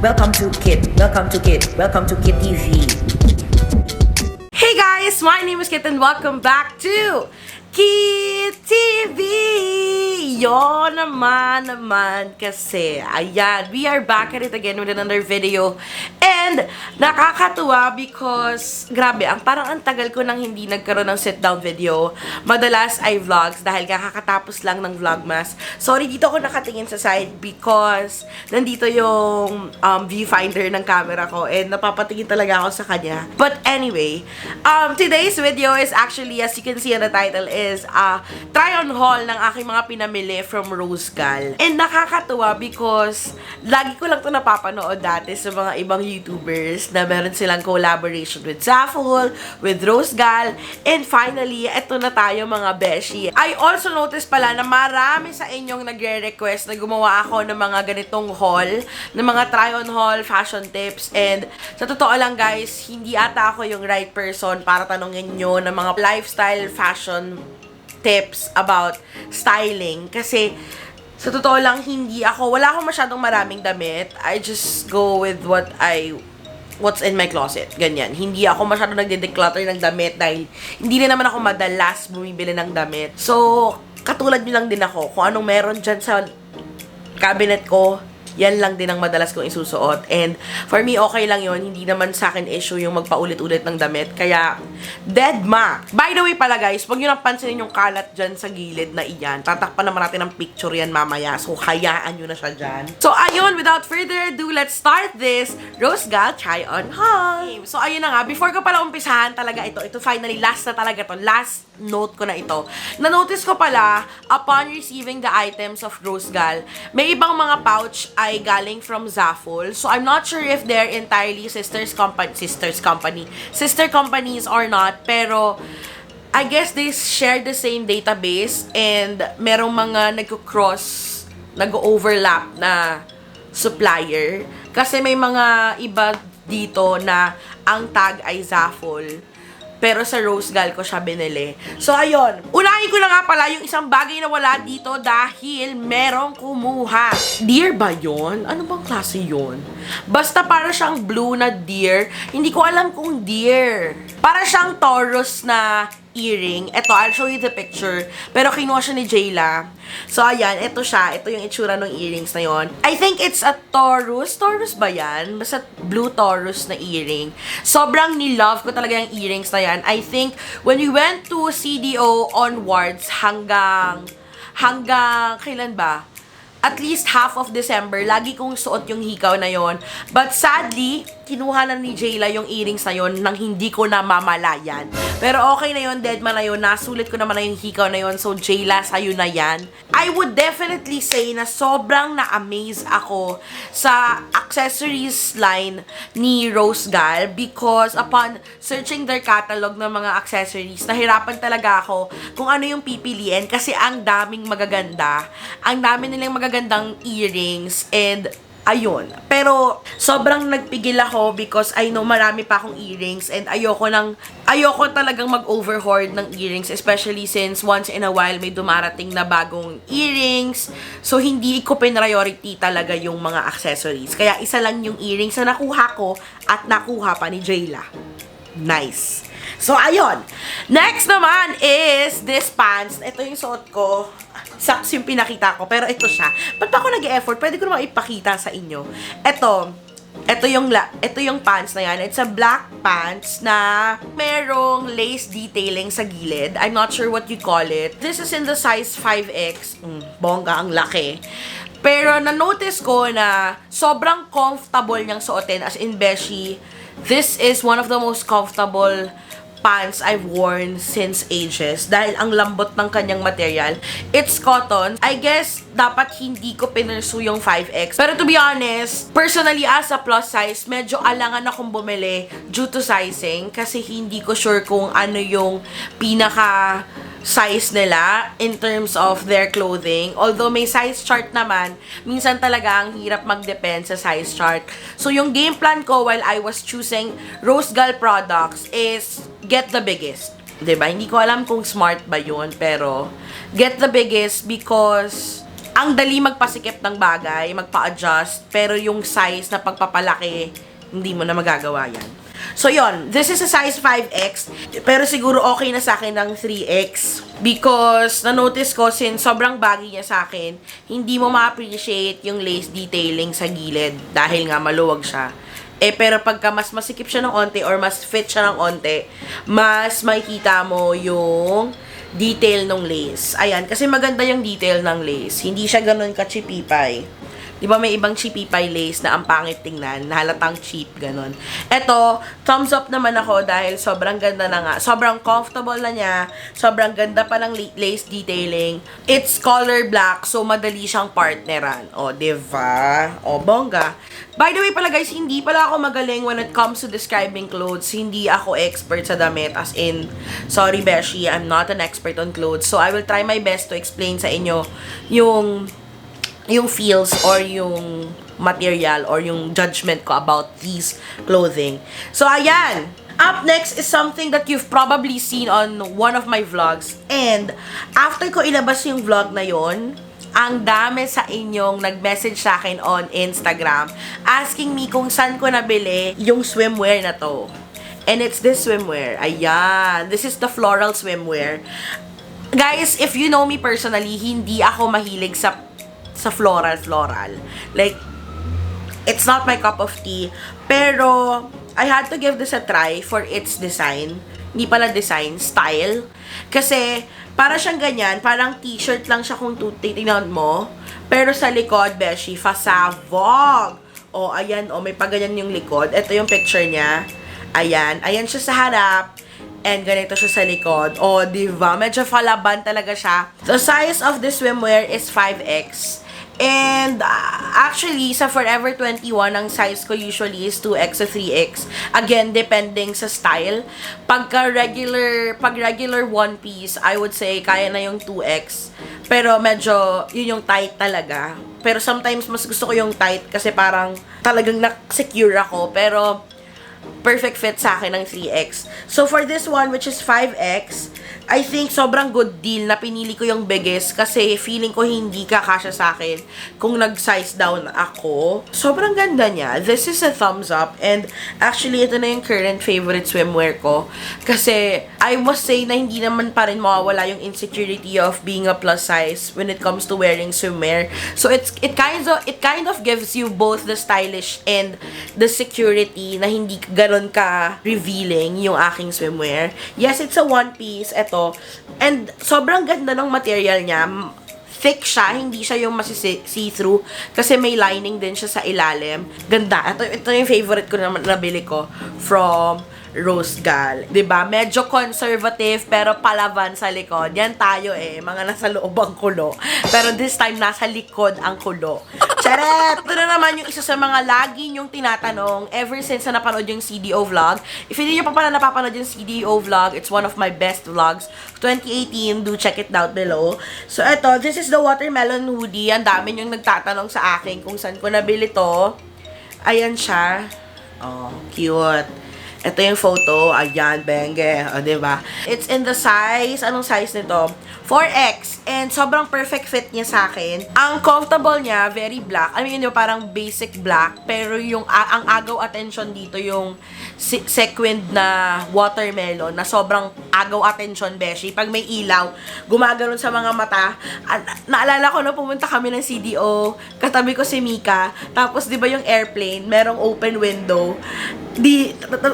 Welcome to Kit. Welcome to Kit. Welcome to Kit TV. Hey guys, my name is Kit and welcome back to Kit TV! Yon naman kasi, ayan, we are back at it again with another video. And, nakakatuwa because, grabe, parang ang tagal ko nang hindi nagkaroon ng sit-down video. Madalas ay vlogs dahil kakatapos lang ng Vlogmas. Sorry, dito ako nakatingin sa side because nandito yung viewfinder ng camera ko and napapatingin talaga ako sa kanya. But anyway, today's video is actually, as you can see on the title, is try-on haul ng aking mga pinamili from Rosegal. And nakakatuwa because lagi ko lang ito napapanood dati sa mga ibang YouTubers na meron silang collaboration with Zaful, with Rosegal, and finally, eto na tayo mga beshi. I also noticed pala na marami sa inyong nagre-request na gumawa ako ng mga ganitong haul, ng mga try-on haul, fashion tips, and sa totoo lang guys, hindi ata ako yung right person para tanungin nyo ng mga lifestyle fashion tips about styling. Kasi, sa totoo lang, wala akong masyadong maraming damit. I just go with what's in my closet. Ganyan. Hindi ako masyadong nagde-declutter ng damit dahil hindi na naman ako madalas bumibili ng damit. So, katulad nyo lang din ako. Kung anong meron dyan sa cabinet ko, yan lang din ang madalas kong isusuot. And for me, okay lang yon. Hindi naman sa akin issue yung magpaulit-ulit ng damit. Kaya, dead ma. By the way pala guys, huwag nyo napansinin yung kalat dyan sa gilid na iyan. Tatakpan naman natin ng picture yan mamaya. So, hayaan nyo na siya dyan. So, ayun, without further ado, let's start this Rosegal Try-on Haul. So, ayun na nga. Before ko pala umpisahan talaga ito finally, last na talaga to. Last note ko na ito. Na-notice ko pala, upon receiving the items of Rosegal, may ibang mga pouch ay galing from Zaful. So, I'm not sure if they're entirely sister companies or not. Pero, I guess they share the same database and merong mga nag-overlap na supplier. Kasi may mga iba dito na ang tag ay Zaful. Pero sa Rosegal ko siya binili. So, ayun. Unahin ko na nga pala yung isang bagay na wala dito dahil merong kumuha. Deer ba yun? Ano bang klase yun? Basta para siyang blue na deer. Hindi ko alam kung deer. Para siyang Taurus na earring. Ito, I'll show you the picture. Pero kinuha siya ni Jayla. So, ayan. Ito siya. Ito yung itsura ng earrings na yon. I think it's a Taurus. Taurus ba yan? Basta blue Taurus na earring. Sobrang nilove ko talaga yung earrings na yan. I think when we went to CDO onwards hanggang kailan ba? At least half of December, lagi kong suot yung hikaw na yon. But sadly, kinuha na ni Jayla yung earrings na yon nang hindi ko na mamalayan. Pero okay na yon, dead man na yon. Nasulit ko naman na yung hikaw na yon. So, Jayla, sa'yo na yan. I would definitely say na sobrang na-amaze ako sa accessories line ni Rosegal because upon searching their catalog ng mga accessories, nahirapan talaga ako kung ano yung pipiliin kasi ang daming magaganda. Ang dami nilang magagandang earrings and ayun. Pero sobrang nagpigil ako because I know marami pa akong earrings and ayoko talagang mag-overhoard ng earrings, especially since once in a while may dumarating na bagong earrings. So hindi ko priority talaga yung mga accessories. Kaya isa lang yung earrings na nakuha ko at nakuha pa ni Jayla. Nice. So ayun. Next naman is this pants. Ito yung suot ko. Saks yung pinakita ko, pero ito siya. Ba't pa ako nag-e-effort? Pwede ko naman ipakita sa inyo. Ito yung pants na yan. It's a black pants na merong lace detailing sa gilid. I'm not sure what you call it. This is in the size 5X. Bongga, ang laki. Pero na-notice ko na sobrang comfortable niyang suotin. As in, beshi, this is one of the most comfortable pants I've worn since ages dahil ang lambot ng kanyang material. It's cotton. I guess dapat hindi ko pinursu yung 5X. Pero to be honest, personally as a plus size, medyo alangan akong bumili due to sizing kasi hindi ko sure kung ano yung pinaka size nila in terms of their clothing. Although may size chart naman, minsan talaga ang hirap mag-depend sa size chart. So yung game plan ko while I was choosing Rosegal products is get the biggest. 'Di ba? Hindi ko alam kung smart ba 'yun, pero get the biggest because ang dali magpasikip ng bagay, magpa-adjust, pero yung size na pagpapalaki, hindi mo na magagawa yan. So, yon, this is a size 5X, pero siguro okay na sa akin ng 3X. Because, na-notice ko, since sobrang baggy niya sa akin, hindi mo ma-appreciate yung lace detailing sa gilid dahil nga maluwag siya. Pero pagka mas masikip siya ng onte or mas fit siya ng onte, mas makikita mo yung detail ng lace. Ayan, kasi maganda yung detail ng lace. Hindi siya ganun ka-chipipay. Di ba may ibang chipipay lace na ang pangit tingnan, na halatang cheap, ganun. Eto, thumbs up naman ako dahil sobrang ganda na nga. Sobrang comfortable na niya. Sobrang ganda pa ng lace detailing. It's color black, so madali siyang partneran. O, diba? O, bongga. By the way pala guys, hindi pala ako magaling when it comes to describing clothes. Hindi ako expert sa damit. As in, sorry Beshi, I'm not an expert on clothes. So, I will try my best to explain sa inyo yung feels or yung material or yung judgment ko about these clothing. So, ayan. Up next is something that you've probably seen on one of my vlogs. And, after ko ilabas yung vlog na yon, ang dami sa inyong nag-message sa akin on Instagram asking me kung saan ko nabili yung swimwear na to. And it's this swimwear. Ayan. This is the floral swimwear. Guys, if you know me personally, hindi ako mahilig sa floral. Like, it's not my cup of tea. Pero, I had to give this a try for its design. Hindi pala design, style. Kasi, para siyang ganyan, parang t-shirt lang siya kung titignan mo. Pero sa likod, beshi, fasabog. O, ayan, o, may paganyan yung likod. Ito yung picture niya. Ayan, ayan siya sa harap. And ganito siya sa likod. O, diba? Medyo falaban talaga siya. The size of this swimwear is 5X. And, actually, sa Forever 21, ang size ko usually is 2X to 3X. Again, depending sa style. Pag regular one piece, I would say, kaya na yung 2X. Pero medyo, yun yung tight talaga. Pero sometimes, mas gusto ko yung tight kasi parang talagang na-secure ako. Pero, perfect fit sa akin ng 3X. So, for this one, which is 5X, I think sobrang good deal na pinili ko yung biggest kasi feeling ko hindi kakasya sa akin kung nag-size down ako. Sobrang ganda niya. This is a thumbs up and actually ito na yung current favorite swimwear ko kasi I must say na hindi naman pa rin mawawala yung insecurity of being a plus size when it comes to wearing swimwear. So it kind of gives you both the stylish and the security na hindi ganon ka revealing yung aking swimwear. Yes, it's a one piece. And sobrang ganda ng material niya. Thick siya, hindi siya yung see-through kasi may lining din siya sa ilalim. Ganda. Ito yung favorite ko na nabili ko from Rose Gal. 'Di ba? Medyo conservative pero palaban sa likod. Yan tayo mga nasa loob ang kulo. Pero this time nasa likod ang kulo. Charet! Ito na naman yung isa sa mga lagi nyong tinatanong ever since na napanood yung CDO vlog. If hindi nyo pa pala napapanood yung CDO vlog, it's one of my best vlogs. 2018, do check it down below. So, this is the watermelon hoodie. Ang dami nyong nagtatanong sa akin kung saan ko nabili to. Ayan siya. Oh, cute. Ito yung photo. Ayan, benge. O, diba? It's in the size. Anong size nito? 4X. And sobrang perfect fit niya sa akin. Ang comfortable niya, very black. I mean, yung parang basic black. Pero yung ang agaw attention dito, yung sequined na watermelon na sobrang agaw attention, beshi. Pag may ilaw, gumagano'n sa mga mata. Naalala ko na pumunta kami ng CDO. Katabi ko si Mika. Tapos, di ba yung airplane, merong open window.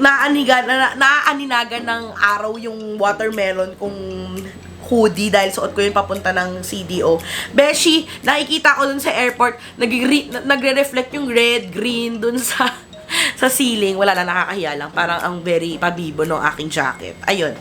Naaaninagan ng araw yung watermelon kung hoodie dahil suot ko yun papunta ng CDO. Beshi, nakikita ko dun sa airport, nagre-reflect yung red, green dun sa ceiling. Wala na, nakakahiya lang. Parang ang very pabibo ng aking jacket. Ayun.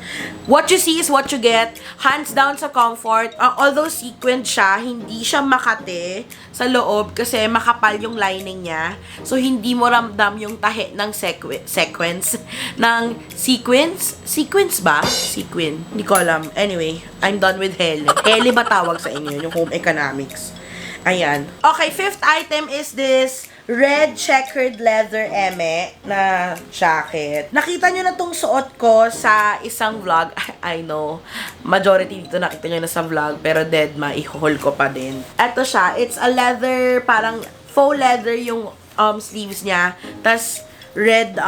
What you see is what you get. Hands down sa comfort. Although sequined siya, hindi siya makate sa loob kasi makapal yung lining niya. So, hindi mo ramdam yung tahi ng sequence. Ng sequence? Sequence ba? Sequin. Hindi ko alam. Anyway, I'm done with Heli. Heli ba tawag sa inyo? Yung home economics. Ayan. Okay, fifth item is this red checkered leather eme na jacket. Nakita nyo na tong suot ko sa isang vlog. I know, majority dito nakita nyo na sa vlog, pero deadma, i-haul ko pa din. Eto siya, it's a leather, parang faux leather yung sleeves niya. Tas red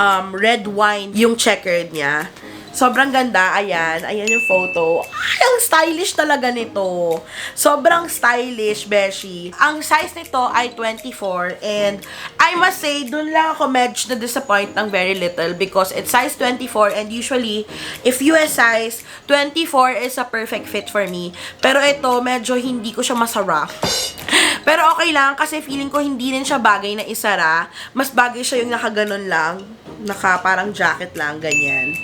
wine yung checkered niya. Sobrang ganda. Ayan. Ayan yung photo. Ay, ang stylish talaga nito. Sobrang stylish, beshi. Ang size nito ay 24. And I must say, dun lang ako medyo na-disappoint ng very little because it's size 24 and usually, if US size, 24 is a perfect fit for me. Pero ito, medyo hindi ko siya masarap. Pero okay lang kasi feeling ko hindi rin siya bagay na isara. Mas bagay siya yung nakaganon lang. Naka parang jacket lang, ganyan.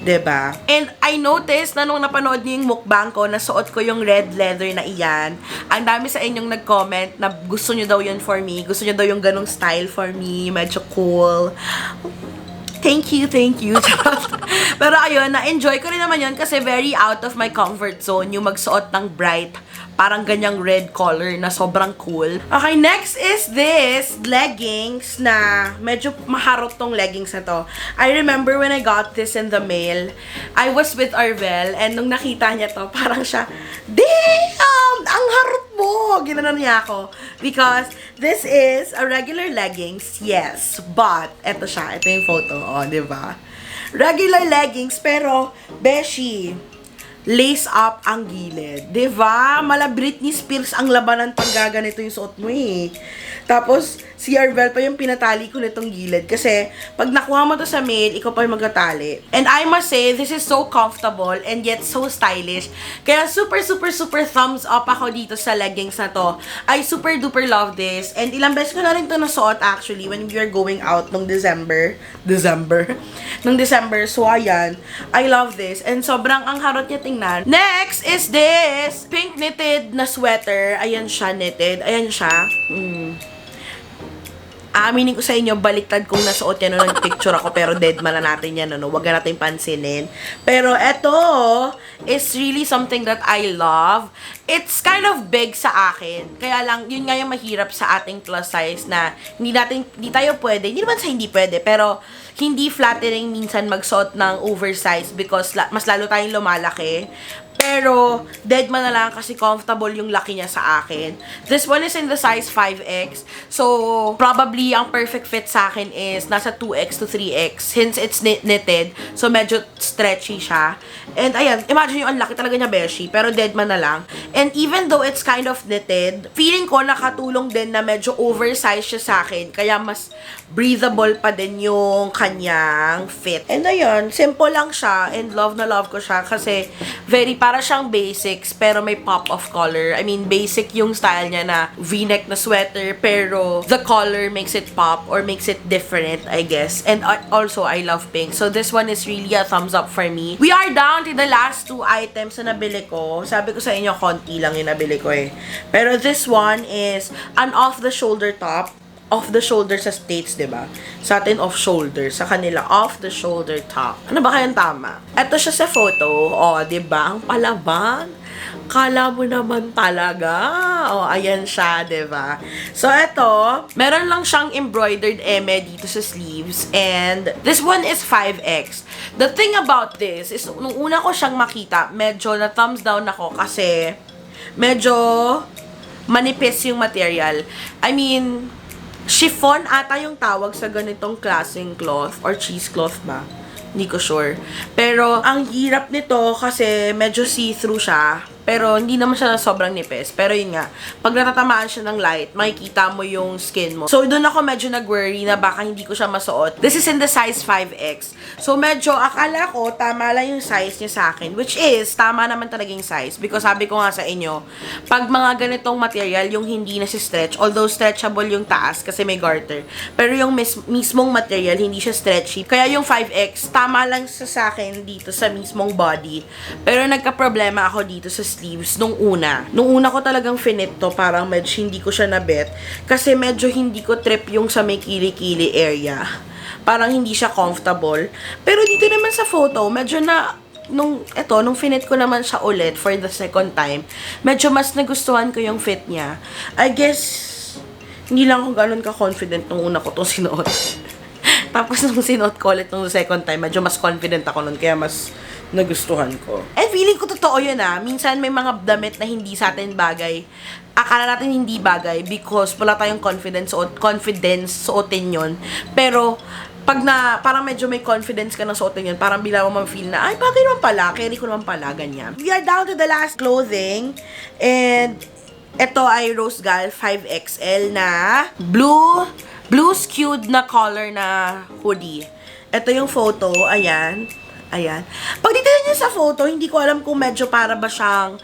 'Di ba? And I noticed na nung napanood niyo yung mukbang ko, nasuot ko yung red leather na iyan. Ang dami sa inyong nag-comment na gusto niyo daw yun for me. Gusto niyo daw yung ganong style for me. Medyo cool. Thank you, thank you. Pero ayun, na-enjoy ko rin naman yun kasi very out of my comfort zone yung magsuot ng bright, parang ganyang red color na sobrang cool. Okay, next is this leggings na medyo maharot tong leggings na to. I remember when I got this in the mail, I was with Arvel and nung nakita niya to, parang siya, damn! Ang harot mo! Ginanon niya ako. Because this is a regular leggings, yes. But, eto siya. Ito yung photo. O, diba? Regular leggings, pero, beshi, lace up ang gilid. Diba? Mala Britney Spears ang labanan pag gaganito yung suot mo eh. Tapos, si Arvel pa yung pinatali ko nitong gilid. Kasi, pag nakuha mo to sa mail, ikaw pa yung magtatali. And I must say, this is so comfortable and yet so stylish. Kaya super, super, super thumbs up ako dito sa leggings na to. I super duper love this. And ilang beses ko na rin to nasuot actually when we are going out nung December. So, ayan. I love this. And sobrang ang harot niya tingnan. Next is this pink knitted na sweater. Ayan siya, knitted. Ayan siya. Aaminin ko sa inyo, baliktad kong nasuot yan nung picture ako, pero dead man na natin yan, no? Huwag na natin pansinin. Pero eto is really something that I love. It's kind of big sa akin. Kaya lang, yun nga yung mahirap sa ating plus size na hindi tayo pwede, hindi naman sa hindi pwede, pero hindi flattering minsan magsuot ng oversize because mas lalo tayong lumalaki. Pero, dead man na lang kasi comfortable yung laki niya sa akin. This one is in the size 5X. So, probably ang perfect fit sa akin is nasa 2X to 3X. Since it's knitted, so medyo stretchy siya. And ayan, imagine yung ang laki talaga niya, beshi. Pero dead man na lang. And even though it's kind of knitted, feeling ko nakatulong din na medyo oversized siya sa akin. Kaya mas breathable pa din yung kanyang fit. And ayun, simple lang siya. And love na love ko siya kasi very para siyang basics, pero may pop of color. I mean, basic yung style niya na V-neck na sweater, pero the color makes it pop or makes it different, I guess. And also, I love pink. So, this one is really a thumbs up for me. We are down to the last two items na nabili ko. Sabi ko sa inyo, konti lang yung nabili ko eh. Pero this one is an off-the-shoulder top. Off-the-shoulder sa States, diba? Sa atin, off-shoulder. Sa kanila, off-the-shoulder top. Ano ba kayang tama? Ito siya sa photo. O, diba? Ang palabang. Kala mo naman talaga. O, ayan siya, diba? So, ito, meron lang siyang embroidered eme dito sa sleeves. And, this one is 5X. The thing about this is, nung una ko siyang makita, medyo na thumbs down ako kasi medyo manipis yung material. I mean, chiffon ata yung tawag sa ganitong klaseng cloth or cheesecloth ba? Hindi ko sure. Pero, ang hirap nito kasi medyo see-through siya. Pero, hindi naman siya sobrang nipis. Pero, yun nga, pag natatamaan siya ng light, makikita mo yung skin mo. So, doon ako medyo nag-worry na baka hindi ko siya masuot. This is in the size 5X. So, medyo, akala ko, tama lang yung size niya sa akin. Which is, tama naman talaga yung size. Because sabi ko nga sa inyo, pag mga ganitong material, yung hindi na si stretch, although stretchable yung taas kasi may garter. Pero yung mismong material, hindi siya stretchy. Kaya yung 5X, tama lang sa akin dito sa mismong body. Pero nagka-problema ako dito sa sleeves nung una. Nung una ko talagang finit to, parang medyo hindi ko siya nabet. Kasi medyo hindi ko trip yung sa may kili-kili area. Parang hindi siya comfortable. Pero dito naman sa photo, medyo na, nung finit ko naman siya ulit for the second time, medyo mas nagustuhan ko yung fit niya. I guess, Hindi lang ako ganun ka-confident nung una ko itong sinuot. Tapos nung sinuot ko ulit nung second time, medyo mas confident ako nun, kaya mas nagustuhan ko. And feeling ko totoo yun minsan may mga damit na hindi sa atin bagay. Akala natin hindi bagay because wala tayong confidence suotin yun. Pero, pag parang medyo may confidence ka na suotin yun, parang bila mo ma-feel na, ay, bagay naman pala, carry ko naman pala, ganyan. We are down to the last clothing, and ito ay Rose Gal 5XL na blue skewed na color na hoodie. Ito yung photo, ayan. Ayan. Pag titignan niyo sa photo, hindi ko alam kung medyo para ba siyang,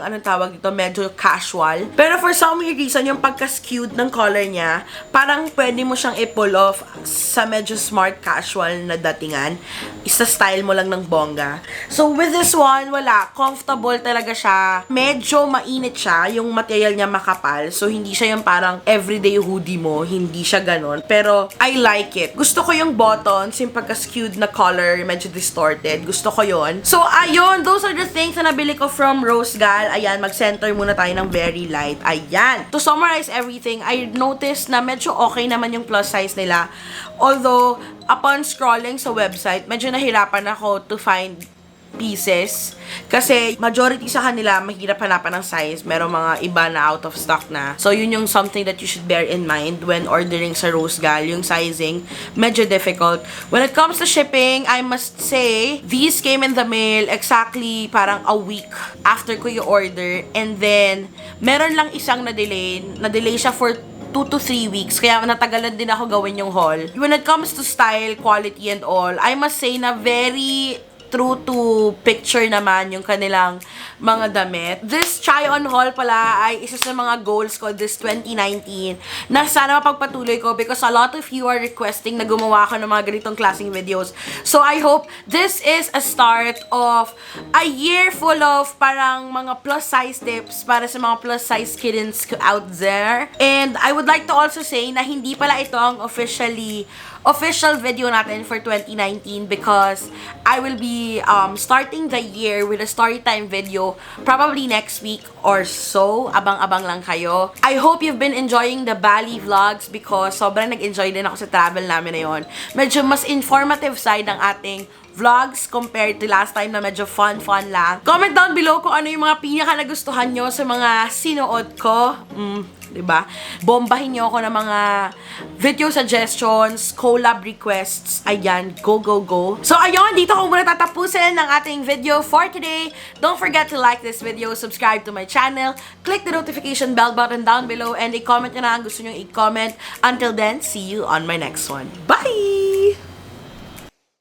anong tawag dito, medyo casual. Pero for some weird reason, yung pagka-skewed ng color niya, parang pwede mo siyang i-pull off sa medyo smart casual na datingan. Isa-style mo lang ng bongga. So with this one, wala. Comfortable talaga siya. Medyo mainit siya. Yung material niya makapal. So hindi siya yung parang everyday hoodie mo. Hindi siya ganon. Pero I like it. Gusto ko yung buttons, yung pagka-skewed na color, medyo distorted. Gusto ko yon. So, ayun. Those are the things na nabili ko from Rose Gal. Ayan, mag-center muna tayo ng very light. Ayan. To summarize everything, I noticed na medyo okay naman yung plus size nila. Although, upon scrolling sa website, medyo nahirapan ako to find pieces. Kasi majority sa kanila, mahirap hanapan ng size. Merong mga iba na out of stock na. So, yun yung something that you should bear in mind when ordering sa Rose Gal. Yung sizing, medyo difficult. When it comes to shipping, I must say, these came in the mail exactly parang a week after ko yung order. And then, meron lang isang na-delay. Na-delay siya for 2 to 3 weeks. Kaya natagalan din ako gawin yung haul. When it comes to style, quality, and all, I must say na very true to picture naman yung kanilang mga damit. This try-on haul pala ay isa sa mga goals ko this 2019 na sana mapagpatuloy ko because a lot of you are requesting na gumawa ako ng mga ganitong klaseng videos. So I hope this is a start of a year full of parang mga plus size tips para sa mga plus size kittens out there. And I would like to also say na hindi pala ito ang official video natin for 2019 because I will be starting the year with a story time video probably next week or so. Abang-abang lang kayo. I hope you've been enjoying the Bali vlogs because sobrang nag-enjoy din ako sa travel namin na yon. Medyo mas informative side ng ating vlogs compared to last time na medyo fun lang. Comment down below kung ano yung mga pinaka nagustuhan nyo sa mga sinuot ko. Diba? Bombahin nyo ako ng mga video suggestions, collab requests. Ayan, go. So, ayun, dito ko muna tatapusin ng ating video for today. Don't forget to like this video, subscribe to my channel, click the notification bell button down below, and i-comment nyo na ang gusto nyo i-comment. Until then, see you on my next one. Bye!